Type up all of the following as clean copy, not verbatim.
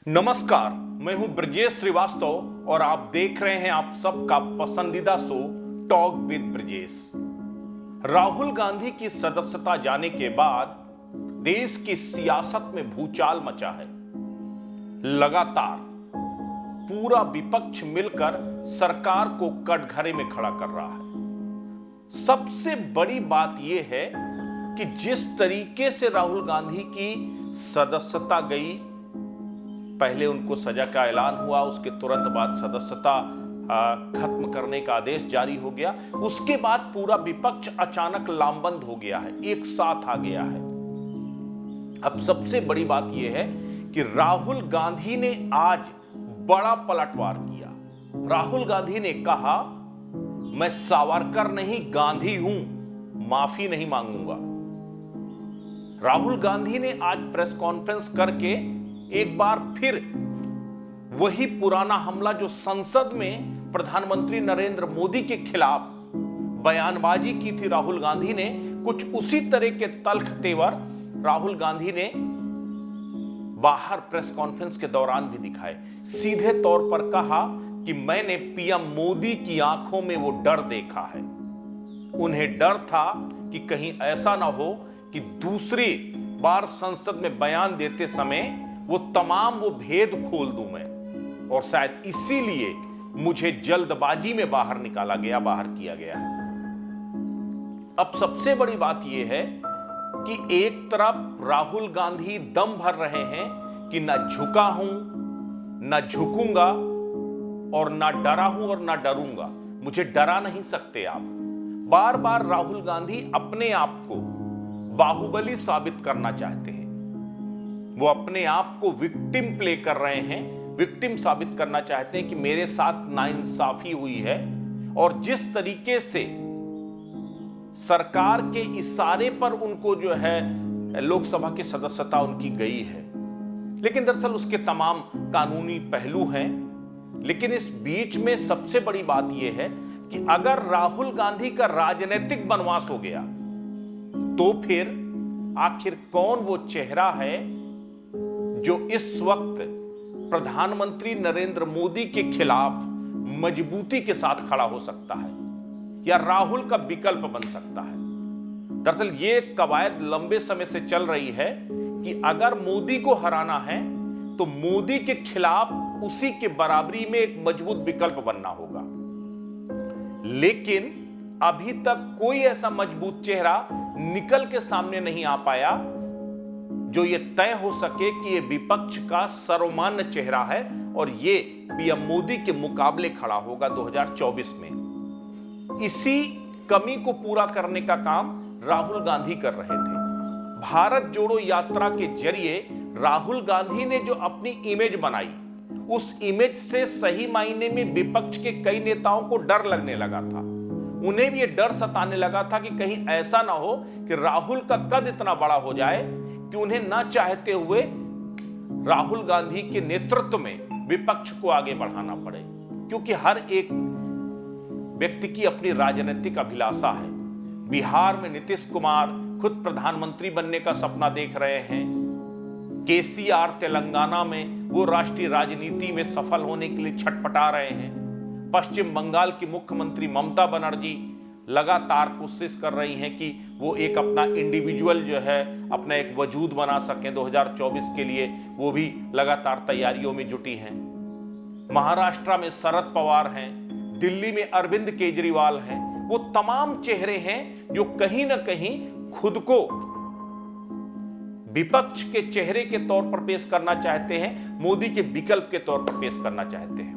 नमस्कार, मैं हूं ब्रजेश श्रीवास्तव और आप देख रहे हैं आप सबका पसंदीदा show talk with Brajesh. Rahul Gandhi की सदस्यता जाने के बाद देश की सियासत में भूचाल मचा है। लगातार पूरा विपक्ष मिलकर सरकार को कटघरे में खड़ा कर रहा है। सबसे बड़ी बात यह है कि जिस तरीके से राहुल गांधी की सदस्यता गई, पहले उनको सजा का ऐलान हुआ, उसके तुरंत बाद सदस्यता खत्म करने का आदेश जारी हो गया। उसके बाद पूरा विपक्ष अचानक लामबंद हो गया है, एक साथ आ गया है। अब सबसे बड़ी बात यह है कि राहुल गांधी ने आज बड़ा पलटवार किया। राहुल गांधी ने कहा, मैं सावरकर नहीं गांधी हूं, माफी नहीं मांगूंगा। राहुल गांधी ने आज प्रेस कॉन्फ्रेंस करके एक बार फिर वही पुराना हमला जो संसद में प्रधानमंत्री नरेंद्र मोदी के खिलाफ बयानबाजी की थी राहुल गांधी ने, कुछ उसी तरह के तल्ख तेवर राहुल गांधी ने बाहर प्रेस कॉन्फ्रेंस के दौरान भी दिखाए। सीधे तौर पर कहा कि मैंने पीएम मोदी की आंखों में वो डर देखा है। उन्हें डर था कि कहीं ऐसा ना हो कि दूसरी बार संसद में बयान देते समय वो तमाम वो भेद खोल दूं मैं, और शायद इसीलिए मुझे जल्दबाजी में बाहर निकाला गया, बाहर किया गया। अब सबसे बड़ी बात यह है कि एक तरफ राहुल गांधी दम भर रहे हैं कि ना झुका हूं, ना झुकूंगा, और ना डरा हूं और ना डरूंगा, मुझे डरा नहीं सकते आप। बार बार राहुल गांधी अपने आप को बाहुबली साबित करना चाहते हैं। वो अपने आप को विक्टिम प्ले कर रहे हैं, विक्टिम साबित करना चाहते हैं कि मेरे साथ नाइंसाफी हुई है। और जिस तरीके से सरकार के इशारे पर उनको जो है लोकसभा की सदस्यता उनकी गई है, लेकिन दरअसल उसके तमाम कानूनी पहलू हैं। लेकिन इस बीच में सबसे बड़ी बात यह है कि अगर राहुल गांधी का राजनीतिक वनवास हो गया तो फिर आखिर कौन वो चेहरा है जो इस वक्त प्रधानमंत्री नरेंद्र मोदी के खिलाफ मजबूती के साथ खड़ा हो सकता है या राहुल का विकल्प बन सकता है। दरअसल ये कवायद लंबे समय से चल रही है कि अगर मोदी को हराना है तो मोदी के खिलाफ उसी के बराबरी में एक मजबूत विकल्प बनना होगा। लेकिन अभी तक कोई ऐसा मजबूत चेहरा निकल के सामने नहीं आ पाया जो ये तय हो सके कि ये विपक्ष का सर्वमान्य चेहरा है और ये पीएम मोदी के मुकाबले खड़ा होगा 2024 में। इसी कमी को पूरा करने का काम राहुल गांधी कर रहे थे। भारत जोड़ो यात्रा के जरिए राहुल गांधी ने जो अपनी इमेज बनाई, उस इमेज से सही मायने में विपक्ष के कई नेताओं को डर लगने लगा था। उन्हें भी ये डर सताने लगा था कि कहीं ऐसा ना हो कि राहुल का कद इतना बड़ा हो जाए कि उन्हें ना चाहते हुए राहुल गांधी के नेतृत्व में विपक्ष को आगे बढ़ाना पड़े, क्योंकि हर एक व्यक्ति की अपनी राजनीतिक अभिलाषा है। बिहार में नीतीश कुमार खुद प्रधानमंत्री बनने का सपना देख रहे हैं। केसीआर तेलंगाना में वो राष्ट्रीय राजनीति में सफल होने के लिए छटपटा रहे हैं। पश्चिम बंगाल की मुख्यमंत्री ममता बनर्जी लगातार कोशिश कर रही हैं कि वो एक अपना इंडिविजुअल जो है अपना एक वजूद बना सकें 2024 के लिए। वो भी लगातार तैयारियों में जुटी हैं। महाराष्ट्र में शरद पवार हैं, दिल्ली में अरविंद केजरीवाल हैं। वो तमाम चेहरे हैं जो कहीं ना कहीं खुद को विपक्ष के चेहरे के तौर पर पेश करना चाहते हैं, मोदी के विकल्प के तौर पर पेश करना चाहते हैं।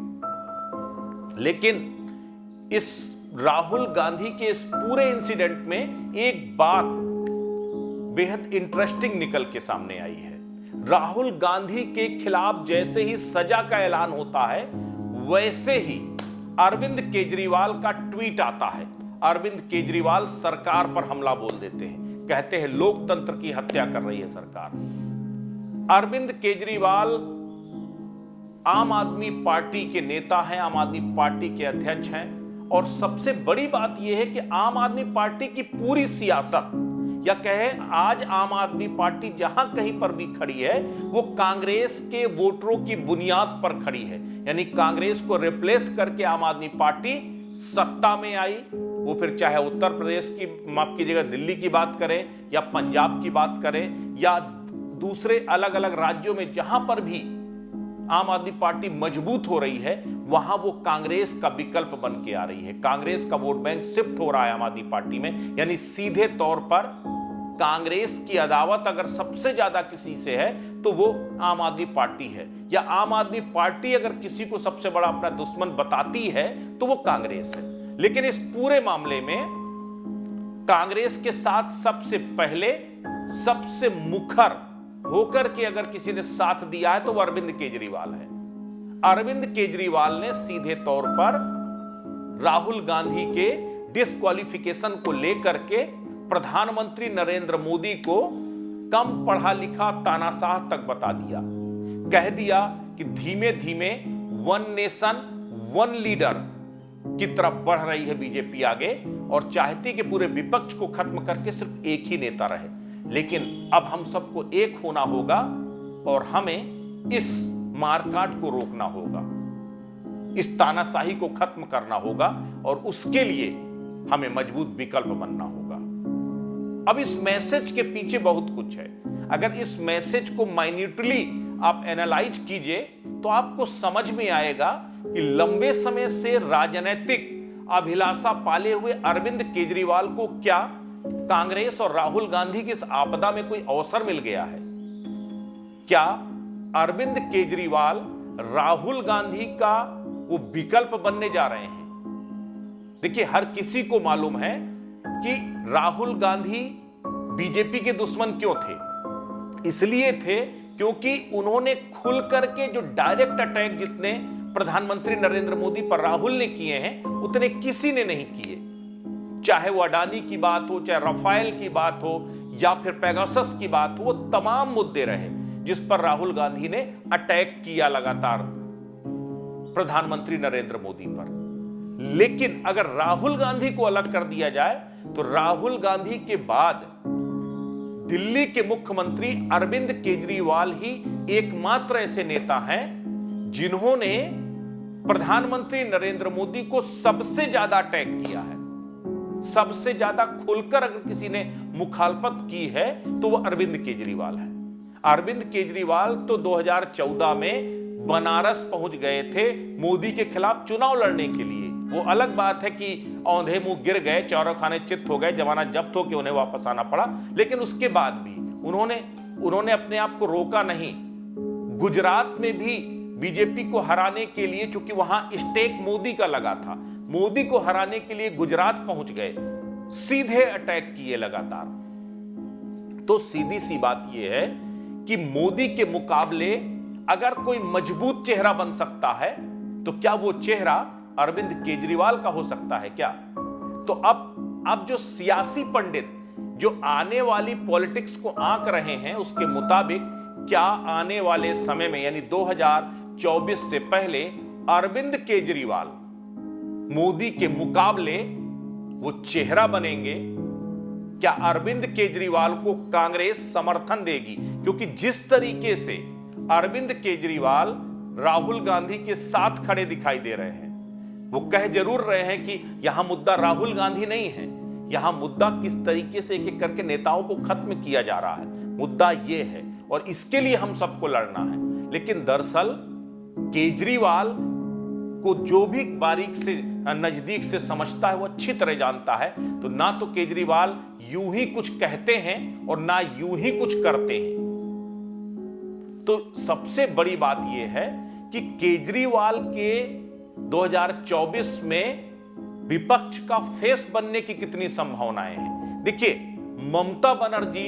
लेकिन इस राहुल गांधी के इस पूरे इंसिडेंट में एक बात बेहद इंटरेस्टिंग निकल के सामने आई है। राहुल गांधी के खिलाफ जैसे ही सजा का ऐलान होता है, वैसे ही अरविंद केजरीवाल का ट्वीट आता है। अरविंद केजरीवाल सरकार पर हमला बोल देते हैं, कहते हैं लोकतंत्र की हत्या कर रही है सरकार। अरविंद केजरीवाल आम आदमी पार्टी के नेता हैं, आम आदमी पार्टी के अध्यक्ष हैं। और सबसे बड़ी बात यह है कि आम आदमी पार्टी की पूरी सियासत या कहे आज आम आदमी पार्टी जहां कहीं पर भी खड़ी है वो कांग्रेस के वोटरों की बुनियाद पर खड़ी है, यानी कांग्रेस को रिप्लेस करके आम आदमी पार्टी सत्ता में आई। वो फिर चाहे उत्तर प्रदेश की, माफ कीजिएगा, दिल्ली की बात करें या पंजाब की बात करें या दूसरे अलग अलग राज्यों में जहां पर भी आम आदमी पार्टी मजबूत हो रही है वहां वो कांग्रेस का विकल्प बन के आ रही है। कांग्रेस का वोट बैंक शिफ्ट हो रहा है आम आदमी पार्टी में, यानी सीधे तौर पर कांग्रेस की अदावत अगर सबसे ज्यादा किसी से है तो वो आम आदमी पार्टी है, या आम आदमी पार्टी अगर किसी को सबसे बड़ा अपना दुश्मन बताती है तो वो कांग्रेस है। लेकिन इस पूरे मामले में कांग्रेस के साथ सबसे पहले सबसे मुखर होकर के अगर किसी ने साथ दिया है तो वो अरविंद केजरीवाल है। अरविंद केजरीवाल ने सीधे तौर पर राहुल गांधी के डिस्क्वालिफिकेशन को लेकर के प्रधानमंत्री नरेंद्र मोदी को कम पढ़ा लिखा तानाशाह तक बता दिया। कह दिया कि धीमे धीमे वन नेशन वन लीडर की तरफ बढ़ रही है बीजेपी आगे, और चाहती कि पूरे विपक्ष को खत्म करके सिर्फ एक ही नेता रहे। लेकिन अब हम सबको एक होना होगा और हमें इस मारकाट को रोकना होगा, इस तानाशाही को खत्म करना होगा, और उसके लिए हमें मजबूत विकल्प बनना होगा। अब इस मैसेज के पीछे बहुत कुछ है। अगर इस मैसेज को माइन्यूटली आप एनालाइज कीजिए तो आपको समझ में आएगा कि लंबे समय से राजनीतिक अभिलाषा पाले हुए अरविंद केजरीवाल को क्या कांग्रेस और राहुल गांधी की इस आपदा में कोई अवसर मिल गया है? क्या अरविंद केजरीवाल राहुल गांधी का वो विकल्प बनने जा रहे हैं? देखिए, हर किसी को मालूम है कि राहुल गांधी बीजेपी के दुश्मन क्यों थे। इसलिए थे क्योंकि उन्होंने खुल करके जो डायरेक्ट अटैक जितने प्रधानमंत्री नरेंद्र मोदी पर राहुल ने किए हैं उतने किसी ने नहीं किए। चाहे वो अडानी की बात हो, चाहे राफेल की बात हो, या फिर पेगासस की बात हो, वो तमाम मुद्दे रहे जिस पर राहुल गांधी ने अटैक किया लगातार प्रधानमंत्री नरेंद्र मोदी पर। लेकिन अगर राहुल गांधी को अलग कर दिया जाए तो राहुल गांधी के बाद दिल्ली के मुख्यमंत्री अरविंद केजरीवाल ही एकमात्र ऐसे नेता हैं जिन्होंने प्रधानमंत्री नरेंद्र मोदी को सबसे ज्यादा अटैक किया है। सबसे ज्यादा खुलकर अगर किसी ने मुखालफत की है तो वह अरविंद केजरीवाल है। अरविंद केजरीवाल तो 2014 में बनारस पहुंच गए थे मोदी के खिलाफ चुनाव लड़ने के लिए। वो अलग बात है कि औंधे मुंह गिर गए, चारों खाने चित हो गए, जमानत जब्त होकर उन्हें वापस आना पड़ा, लेकिन उसके बाद भी उन्होंने अपने आप को रोका नहीं। गुजरात में भी बीजेपी को हराने के लिए, चूंकि वहां स्टेक मोदी का लगा था, मोदी को हराने के लिए गुजरात पहुंच गए, सीधे अटैक किए लगातार। तो सीधी सी बात यह है कि मोदी के मुकाबले अगर कोई मजबूत चेहरा बन सकता है तो क्या वो चेहरा अरविंद केजरीवाल का हो सकता है क्या? तो अब जो सियासी पंडित जो आने वाली पॉलिटिक्स को आंक रहे हैं उसके मुताबिक क्या आने वाले समय में यानी 2024 से पहले अरविंद केजरीवाल मोदी के मुकाबले वो चेहरा बनेंगे? क्या अरविंद केजरीवाल को कांग्रेस समर्थन देगी? क्योंकि जिस तरीके से अरविंद केजरीवाल राहुल गांधी के साथ खड़े दिखाई दे रहे हैं, वो कह जरूर रहे हैं कि यहां मुद्दा राहुल गांधी नहीं है, यहां मुद्दा किस तरीके से एक एक करके नेताओं को खत्म किया जा रहा है, मुद्दा ये है और इसके लिए हम सबको लड़ना है। लेकिन दरअसल केजरीवाल को जो भी बारीक से नजदीक से समझता है वो अच्छी तरह जानता है। तो ना तो केजरीवाल यूं ही कुछ कहते हैं और ना यूं ही कुछ करते हैं। तो सबसे बड़ी बात यह है कि केजरीवाल के 2024 में विपक्ष का फेस बनने की कितनी संभावनाएं हैं। देखिए, ममता बनर्जी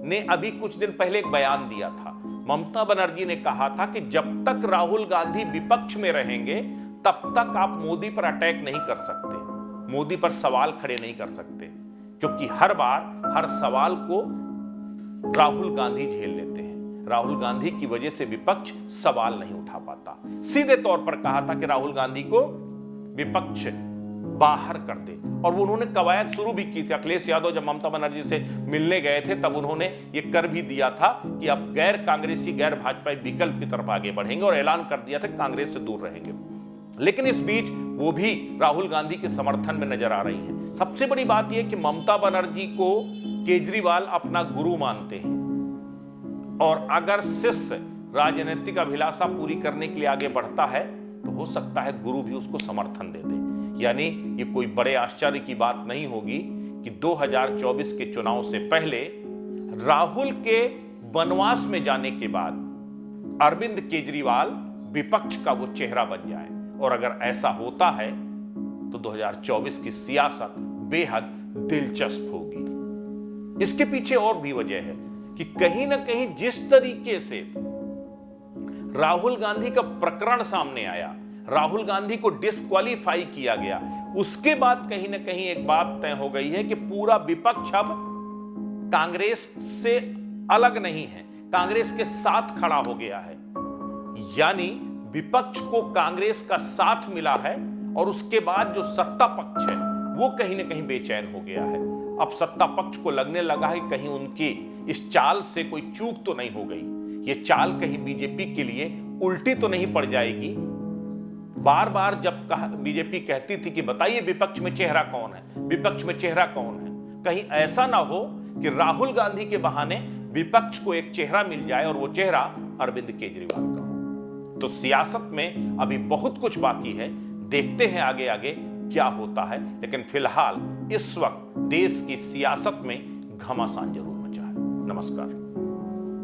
ने अभी कुछ दिन पहले एक बयान दिया था। ममता बनर्जी ने कहा था कि जब तक राहुल गांधी विपक्ष में रहेंगे तब तक आप मोदी पर अटैक नहीं कर सकते, मोदी पर सवाल खड़े नहीं कर सकते, क्योंकि हर बार हर सवाल को राहुल गांधी झेल लेते हैं। राहुल गांधी की वजह से विपक्ष सवाल नहीं उठा पाता। सीधे तौर पर कहा था कि राहुल गांधी को विपक्ष बाहर कर दे। और वो उन्होंने कवायद शुरू भी की थी। अखिलेश यादव जब ममता बनर्जी से मिलने गए थे तब उन्होंने ये कर भी दिया था कि अब गैर कांग्रेसी गैर भाजपाई विकल्प की तरफ आगे बढ़ेंगे और ऐलान कर दिया था कि कांग्रेस से दूर रहेंगे। लेकिन इस बीच वो भी राहुल गांधी के समर्थन में नजर आ रही हैं। सबसे बड़ी बात यह कि ममता बनर्जी को केजरीवाल अपना गुरु मानते हैं और अगर शिष्य राजनीतिक अभिलाषा पूरी करने के लिए आगे बढ़ता है तो हो सकता है गुरु भी उसको समर्थन दे दे। यानी ये कोई बड़े आश्चर्य की बात नहीं होगी कि 2024 के चुनाव से पहले राहुल के वनवास में जाने के बाद अरविंद केजरीवाल विपक्ष का वो चेहरा बन जाए। और अगर ऐसा होता है तो 2024 की सियासत बेहद दिलचस्प होगी। इसके पीछे और भी वजह है कि कहीं ना कहीं जिस तरीके से राहुल गांधी का प्रकरण सामने आया, राहुल गांधी को डिस्क्वालीफाई किया गया, उसके बाद कहीं ना कहीं एक बात तय हो गई है कि पूरा विपक्ष अब कांग्रेस से अलग नहीं है, कांग्रेस के साथ खड़ा हो गया है। यानी विपक्ष को कांग्रेस का साथ मिला है और उसके बाद जो सत्ता पक्ष है वो कहीं ना कहीं बेचैन हो गया है। अब सत्ता पक्ष को लगने लगा है कि कहीं उनकी इस चाल से कोई चूक तो नहीं हो गई, ये चाल कहीं बीजेपी के लिए उल्टी तो नहीं पड़ जाएगी। बार बार जब बीजेपी कहती थी कि बताइए विपक्ष में चेहरा कौन है, विपक्ष में चेहरा कौन है, कहीं ऐसा ना हो कि राहुल गांधी के बहाने विपक्ष को एक चेहरा मिल जाए और वो चेहरा अरविंद केजरीवाल का हो। तो सियासत में अभी बहुत कुछ बाकी है, देखते हैं आगे आगे क्या होता है। लेकिन फिलहाल इस वक्त देश की सियासत में घमासान जरूर मचा है। नमस्कार।